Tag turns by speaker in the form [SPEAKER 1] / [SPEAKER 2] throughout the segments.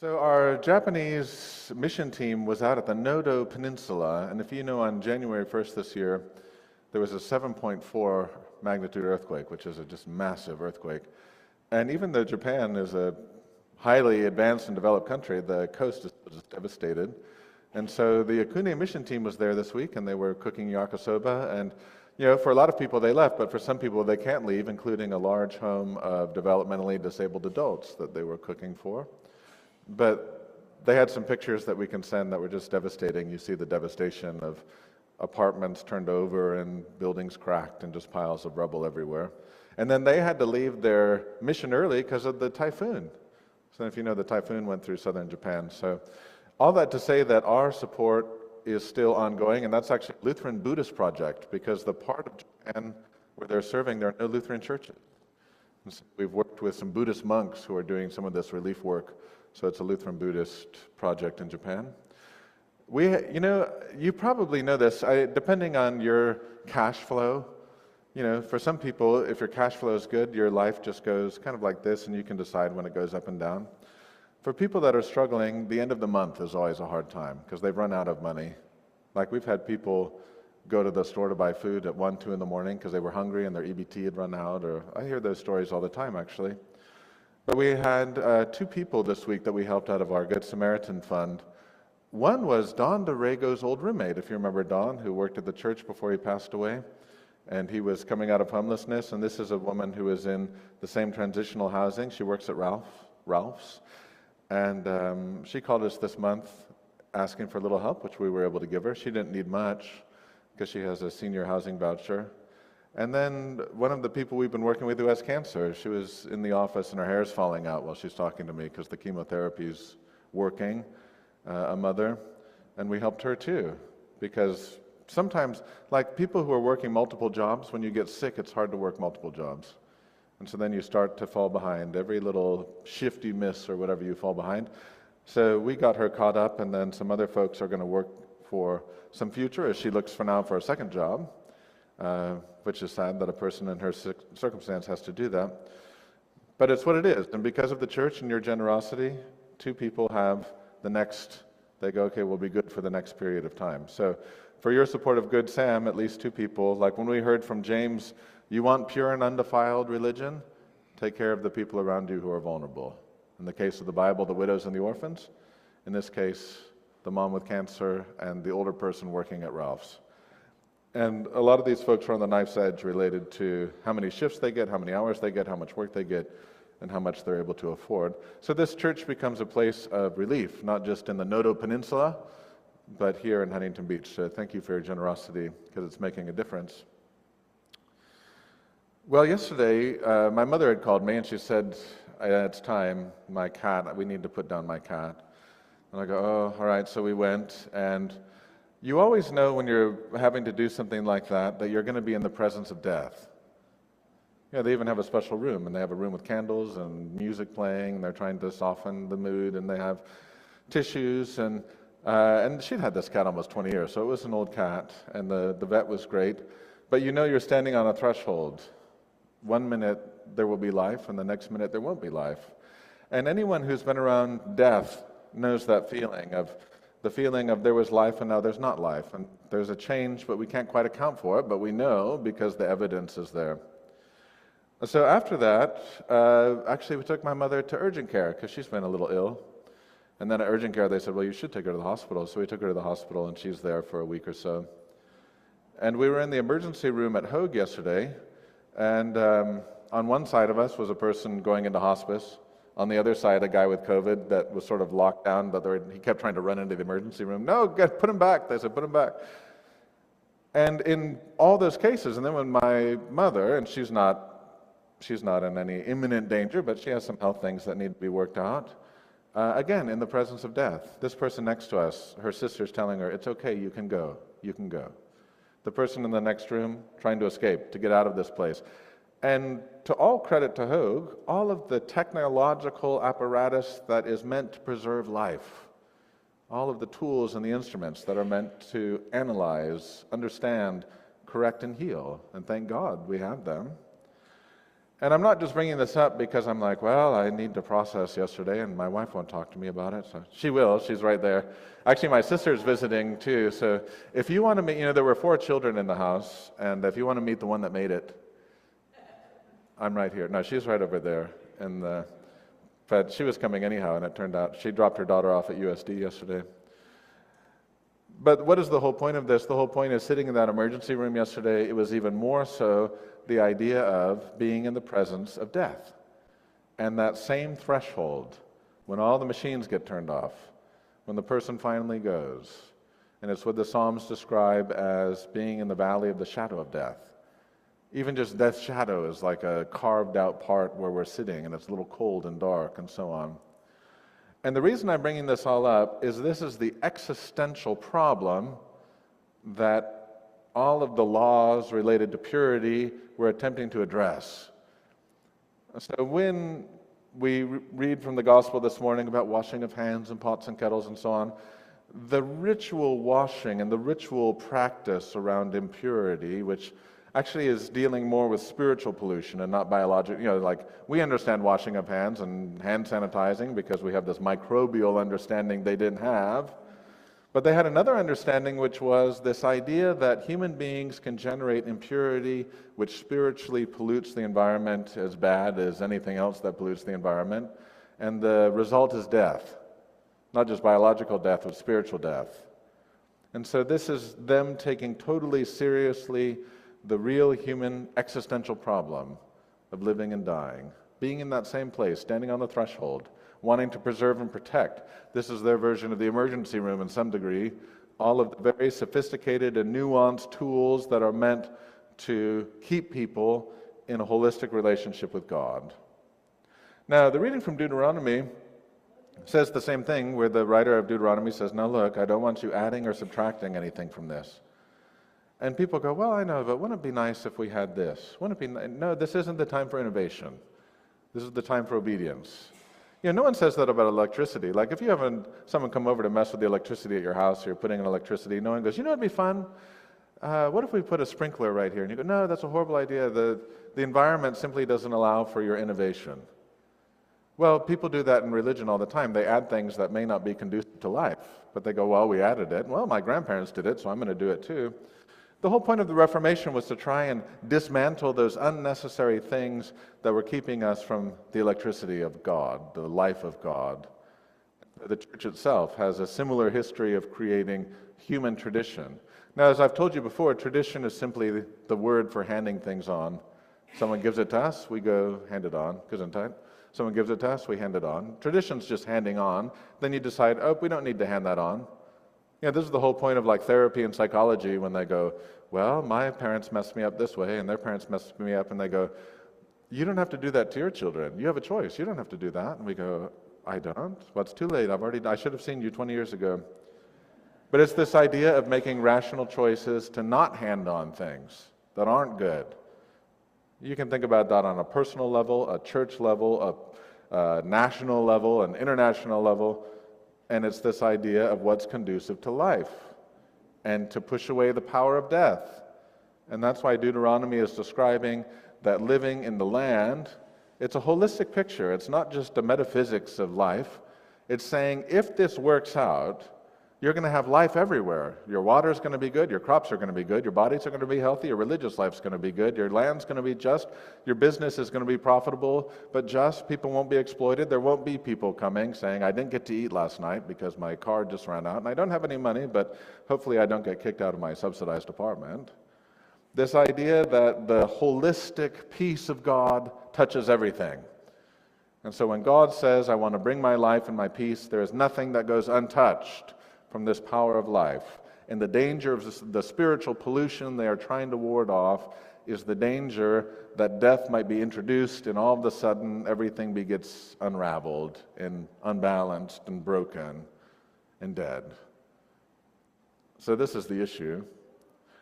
[SPEAKER 1] So our Japanese mission team was out at the Noto Peninsula, and if you know, on January 1st this year, there was a 7.4 magnitude earthquake, which is a just massive earthquake. And even though Japan is a highly advanced and developed country, the coast is just devastated. And so the Akune mission team was there this week, and they were cooking yakisoba. And for a lot of people, they left, but for some people, they can't leave, including a large home of developmentally disabled adults that they were cooking for. But they had some pictures that we can send that were just devastating. You see the devastation of apartments turned over and buildings cracked and just piles of rubble everywhere. And then they had to leave their mission early because of the typhoon. So if you know, the typhoon went through southern Japan. So all that to say that our support is still ongoing, and that's actually a Lutheran Buddhist project, because the part of Japan where they're serving, there are no Lutheran churches. And so we've worked with some Buddhist monks who are doing some of this relief work. So it's a Lutheran Buddhist project in Japan. You probably know this, depending on your cash flow, for some people, if your cash flow is good, your life just goes kind of like this, and you can decide when it goes up and down. For people that are struggling, the end of the month is always a hard time because they've run out of money. Like, we've had people go to the store to buy food at 1, 2 in the morning because they were hungry and their EBT had run out, or I hear those stories all the time, actually. But we had 2 people this week that we helped out of our Good Samaritan Fund. One was Don DeRago's old roommate, if you remember Don, who worked at the church before he passed away. And he was coming out of homelessness, and this is a woman who is in the same transitional housing. She works at Ralph's. And she called us this month asking for a little help, which we were able to give her. She didn't need much because she has a senior housing voucher. And then one of the people we've been working with who has cancer, she was in the office and her hair's falling out while she's talking to me because the chemotherapy's working, a mother, and we helped her too. Because sometimes, like, people who are working multiple jobs, when you get sick, it's hard to work multiple jobs. And so then you start to fall behind. Every little shift you miss or whatever, you fall behind. So we got her caught up, and then some other folks are going to work for some future as she looks for now for a second job. Which is sad that a person in her circumstance has to do that. But it's what it is. And because of the church and your generosity, 2 people have they go, okay, we'll be good for the next period of time. So for your support of Good Sam, at least 2 people, like when we heard from James, you want pure and undefiled religion? Take care of the people around you who are vulnerable. In the case of the Bible, the widows and the orphans. In this case, the mom with cancer and the older person working at Ralph's. And a lot of these folks are on the knife's edge related to how many shifts they get, how many hours they get, how much work they get, and how much they're able to afford. So this church becomes a place of relief, not just in the Noto Peninsula, but here in Huntington Beach. So thank you for your generosity, because it's making a difference. Well, yesterday, my mother had called me, and she said, it's time, we need to put down my cat. And I go, oh, all right. So we went, and you always know when you're having to do something like that you're going to be in the presence of death. They even have a special room, and they have a room with candles and music playing, and they're trying to soften the mood, and they have tissues, and she'd had this cat almost 20 years, so it was an old cat, and the vet was great. But you're standing on a threshold. 1 minute there will be life, and the next minute there won't be life. And anyone who's been around death knows that feeling of there was life and now there's not life. And there's a change, but we can't quite account for it, but we know because the evidence is there. So after that, actually we took my mother to urgent care because she's been a little ill. And then at urgent care they said, well, you should take her to the hospital. So we took her to the hospital, and she's there for a week or so. And we were in the emergency room at Hoag yesterday, and on one side of us was a person going into hospice. On the other side, a guy with COVID that was sort of locked down, but he kept trying to run into the emergency room. No, put him back. They said, put him back. And in all those cases, and then when my mother, and she's not in any imminent danger, but she has some health things that need to be worked out, again, in the presence of death. This person next to us, her sister's telling her, it's okay, you can go. The person in the next room trying to escape, to get out of this place. And to all credit to Hoag, all of the technological apparatus that is meant to preserve life, all of the tools and the instruments that are meant to analyze, understand, correct, and heal. And thank God we have them. And I'm not just bringing this up because I'm like, well, I need to process yesterday, and my wife won't talk to me about it. So she will. She's right there. Actually, my sister's visiting too. So if you want to meet, there were 4 children in the house, and if you want to meet the one that made it, I'm right here. No, she's right over there. But she was coming anyhow, and it turned out she dropped her daughter off at USD yesterday. But what is the whole point of this? The whole point is sitting in that emergency room yesterday, it was even more so the idea of being in the presence of death. And that same threshold, when all the machines get turned off, when the person finally goes, and it's what the Psalms describe as being in the valley of the shadow of death. Even just death's shadow is like a carved out part where we're sitting, and it's a little cold and dark and so on. And the reason I'm bringing this all up is this is the existential problem that all of the laws related to purity were attempting to address. So when we read from the gospel this morning about washing of hands and pots and kettles and so on, the ritual washing and the ritual practice around impurity, which actually is dealing more with spiritual pollution and not biological. Like we understand washing of hands and hand sanitizing because we have this microbial understanding they didn't have. But they had another understanding, which was this idea that human beings can generate impurity, which spiritually pollutes the environment as bad as anything else that pollutes the environment. And the result is death. Not just biological death, but spiritual death. And so this is them taking totally seriously the real human existential problem of living and dying, being in that same place, standing on the threshold, wanting to preserve and protect. This is their version of the emergency room in some degree, all of the very sophisticated and nuanced tools that are meant to keep people in a holistic relationship with God. Now, the reading from Deuteronomy says the same thing, where the writer of Deuteronomy says, now look, I don't want you adding or subtracting anything from this. And people go, well, I know, but wouldn't it be nice if we had this? Wouldn't it be No, this isn't the time for innovation. This is the time for obedience. No one says that about electricity. Like if you have someone come over to mess with the electricity at your house, or you're putting in electricity, no one goes, it'd be fun? What if we put a sprinkler right here? And you go, no, that's a horrible idea. The environment simply doesn't allow for your innovation. Well, people do that in religion all the time. They add things that may not be conducive to life, but they go, well, we added it. Well, my grandparents did it, so I'm going to do it too. The whole point of the Reformation was to try and dismantle those unnecessary things that were keeping us from the electricity of God, the life of God. The church itself has a similar history of creating human tradition. Now, as I've told you before, tradition is simply the word for handing things on. Someone gives it to us, we go hand it on. Gesundheit. Someone gives it to us, we hand it on. Tradition's just handing on. Then you decide, we don't need to hand that on. This is the whole point of like therapy and psychology when they go, well, my parents messed me up this way and their parents messed me up, and they go, you don't have to do that to your children. You have a choice. You don't have to do that. And we go, I don't? Well, it's too late. I should have seen you 20 years ago. But it's this idea of making rational choices to not hand on things that aren't good. You can think about that on a personal level, a church level, a national level, an international level. And it's this idea of what's conducive to life and to push away the power of death. And that's why Deuteronomy is describing that living in the land, it's a holistic picture. It's not just a metaphysics of life. It's saying if this works out, you're going to have life everywhere. Your water's going to be good, your crops are going to be good, your bodies are going to be healthy, your religious life's going to be good, your land's going to be just, your business is going to be profitable, but just, people won't be exploited. There won't be people coming saying, I didn't get to eat last night because my card just ran out, and I don't have any money, but hopefully I don't get kicked out of my subsidized apartment. This idea that the holistic peace of God touches everything. And so when God says, I want to bring my life and my peace, there is nothing that goes untouched from this power of life. And the danger of the spiritual pollution they are trying to ward off is the danger that death might be introduced, and all of a sudden everything gets unraveled and unbalanced and broken and dead. So this is the issue.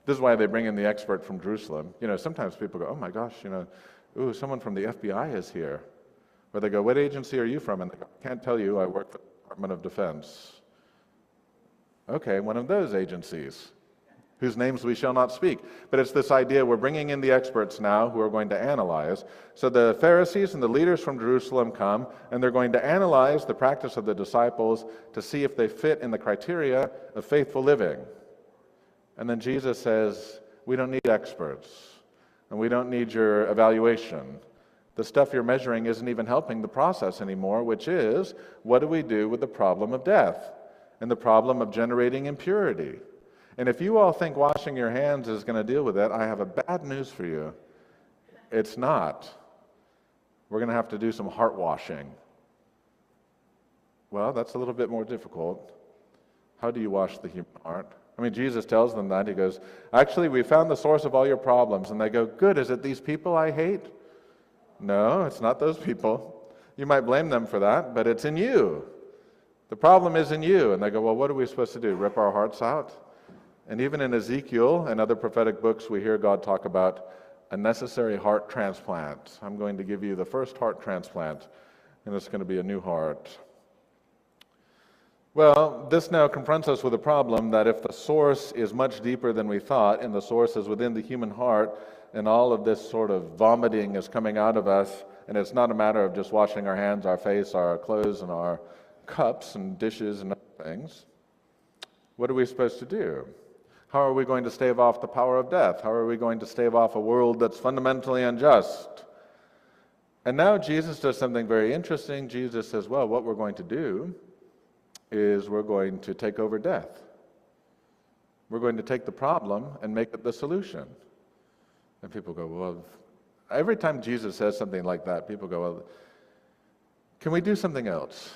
[SPEAKER 1] This is why they bring in the expert from Jerusalem. Sometimes people go, oh my gosh, someone from the FBI is here. Or they go, what agency are you from? And they go, I can't tell you, I work for the Department of Defense. Okay, one of those agencies. whose names we shall not speak. But it's this idea we're bringing in the experts now who are going to analyze. So the Pharisees and the leaders from Jerusalem come, and they're going to analyze the practice of the disciples to see if they fit in the criteria of faithful living. And then Jesus says, we don't need experts, and we don't need your evaluation. The stuff you're measuring isn't even helping the process anymore, which is, what do we do with the problem of death and the problem of generating impurity? And if you all think washing your hands is going to deal with it, I have a bad news for you. It's not. We're going to have to do some heart washing. Well, that's a little bit more difficult. How do you wash the human heart? I mean, Jesus tells them that. He goes, actually, we found the source of all your problems. And they go, good, is it these people I hate? No, it's not those people. You might blame them for that, but it's in you. The problem is in you. And they go, well, what are we supposed to do? Rip our hearts out? And even in Ezekiel and other prophetic books, we hear God talk about a necessary heart transplant. I'm going to give you the first heart transplant, and it's going to be a new heart. Well, this now confronts us with a problem that if the source is much deeper than we thought, and the source is within the human heart, and all of this sort of vomiting is coming out of us, and it's not a matter of just washing our hands, our face, our clothes, and our cups and dishes and other things, what are we supposed to do? How are we going to stave off the power of death? How are we going to stave off a world that's fundamentally unjust? And now Jesus does something very interesting. Jesus says, well, what we're going to do is we're going to take over death. We're going to take the problem and make it the solution. And people go, well, every time Jesus says something like that, people go, well, can we do something else?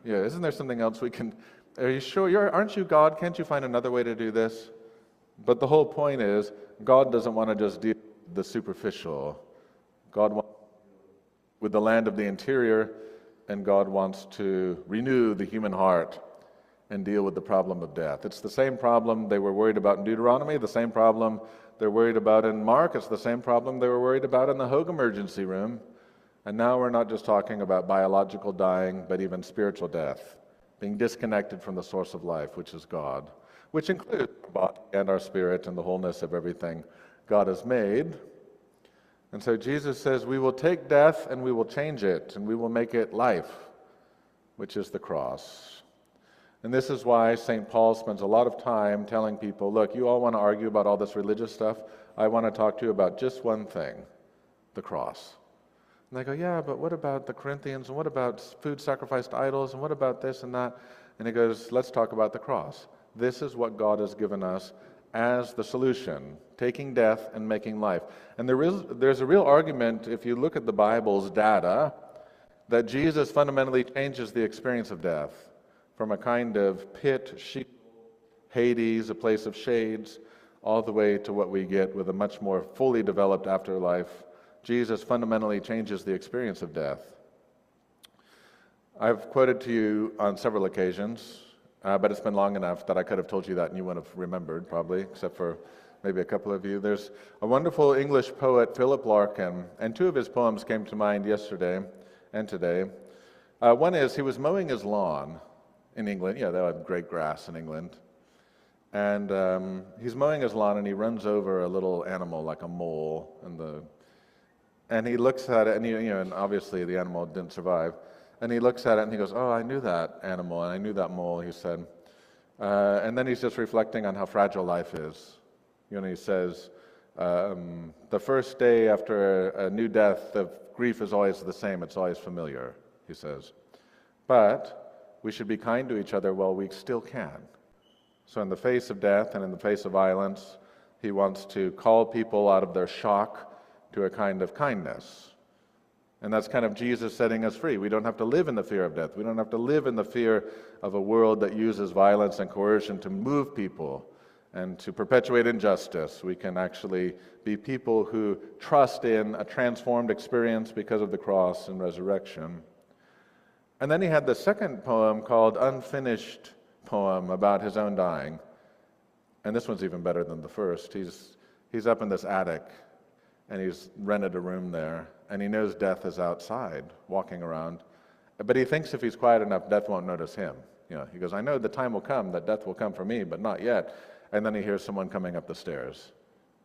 [SPEAKER 1] Yeah, isn't there something else we can... Are you sure? Aren't you God? Can't you find another way to do this? But the whole point is, God doesn't want to just deal with the superficial. God wants with the land of the interior, and God wants to renew the human heart and deal with the problem of death. It's the same problem they were worried about in Deuteronomy, the same problem they're worried about in Mark, it's the same problem they were worried about in the Hoag emergency room. And now we're not just talking about biological dying, but even spiritual death, being disconnected from the source of life, which is God, which includes our body and our spirit and the wholeness of everything God has made. And so Jesus says, we will take death and we will change it, and we will make it life, which is the cross. And this is why St. Paul spends a lot of time telling people, look, you all want to argue about all this religious stuff. I want to talk to you about just one thing, the cross. And they go, yeah, but what about the Corinthians, and what about food sacrificed to idols, and what about this and that? And he goes, let's talk about the cross. This is what God has given us as the solution, taking death and making life. And there's a real argument, if you look at the Bible's data, that Jesus fundamentally changes the experience of death from a kind of pit, Sheol, Hades, a place of shades, all the way to what we get with a much more fully developed afterlife. Jesus fundamentally changes the experience of death. I've quoted to you on several occasions, but it's been long enough that I could have told you that and you wouldn't have remembered, probably, except for maybe a couple of you. There's a wonderful English poet, Philip Larkin, and two of his poems came to mind yesterday and today. One is, he was mowing his lawn in England. Yeah, they have great grass in England. And he's mowing his lawn, and he runs over a little animal like a mole, and he looks at it, and and obviously the animal didn't survive. And he looks at it, and he goes, "Oh, I knew that animal, and I knew that mole," he said. And then he's just reflecting on how fragile life is. He says, the first day after a new death, the grief is always the same. It's always familiar, he says. But we should be kind to each other while we still can. So in the face of death and in the face of violence, he wants to call people out of their shock to a kind of kindness. And that's kind of Jesus setting us free. We don't have to live in the fear of death. We don't have to live in the fear of a world that uses violence and coercion to move people and to perpetuate injustice. We can actually be people who trust in a transformed experience because of the cross and resurrection. And then he had the second poem called Unfinished Poem about his own dying. And this one's even better than the first. He's up in this attic, and he's rented a room there, and he knows death is outside, walking around. But he thinks if he's quiet enough, death won't notice him. He goes, I know the time will come that death will come for me, but not yet. And then he hears someone coming up the stairs.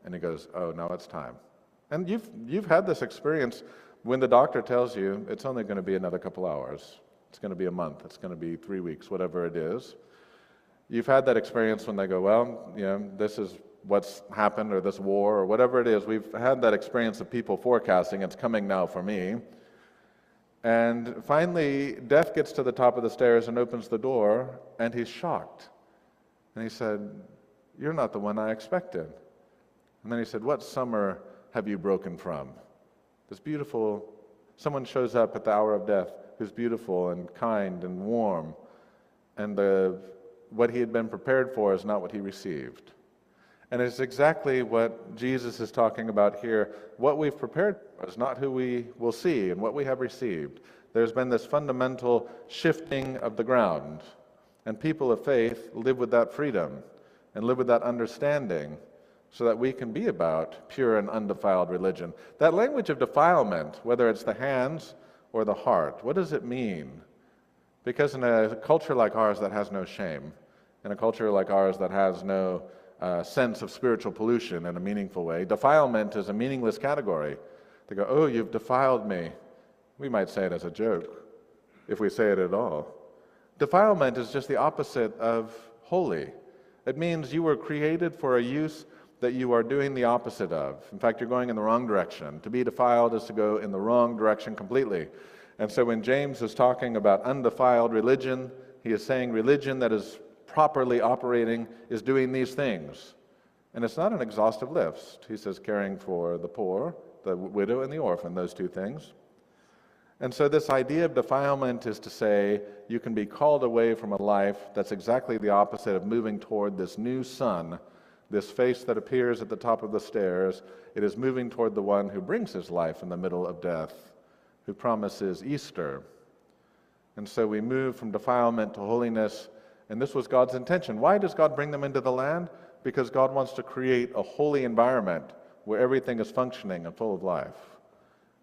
[SPEAKER 1] And he goes, oh, now it's time. And you've had this experience when the doctor tells you it's only going to be another couple hours. It's going to be a month. It's going to be 3 weeks, whatever it is. You've had that experience when they go, well, this is what's happened, or this war, or whatever it is. We've had that experience of people forecasting, it's coming now for me. And finally, death gets to the top of the stairs and opens the door, and he's shocked. And he said, you're not the one I expected. And then he said, what summer have you broken from? This beautiful, someone shows up at the hour of death who's beautiful and kind and warm, and what he had been prepared for is not what he received. And it's exactly what Jesus is talking about here. What we've prepared for is not who we will see and what we have received. There's been this fundamental shifting of the ground, and people of faith live with that freedom and live with that understanding so that we can be about pure and undefiled religion. That language of defilement, whether it's the hands or the heart, what does it mean? Because in a culture like ours that has no shame, in a culture like ours that has no sense of spiritual pollution in a meaningful way, defilement is a meaningless category. They go, oh, you've defiled me. We might say it as a joke, if we say it at all. Defilement is just the opposite of holy. It means you were created for a use that you are doing the opposite of. In fact, you're going in the wrong direction. To be defiled is to go in the wrong direction completely. And so when James is talking about undefiled religion, he is saying religion that is properly operating is doing these things. And it's not an exhaustive list. He says caring for the poor, the widow, and the orphan, those two things. And so this idea of defilement is to say you can be called away from a life that's exactly the opposite of moving toward this new sun, this face that appears at the top of the stairs. It is moving toward the one who brings his life in the middle of death, who promises Easter. And so we move from defilement to holiness, and this was God's intention. Why does God bring them into the land? Because God wants to create a holy environment where everything is functioning and full of life.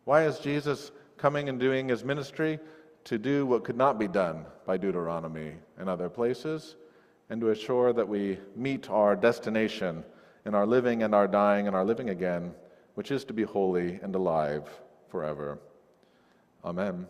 [SPEAKER 1] Why is Jesus coming and doing his ministry? To do what could not be done by Deuteronomy and other places, and to assure that we meet our destination in our living and our dying and our living again, which is to be holy and alive forever. Amen.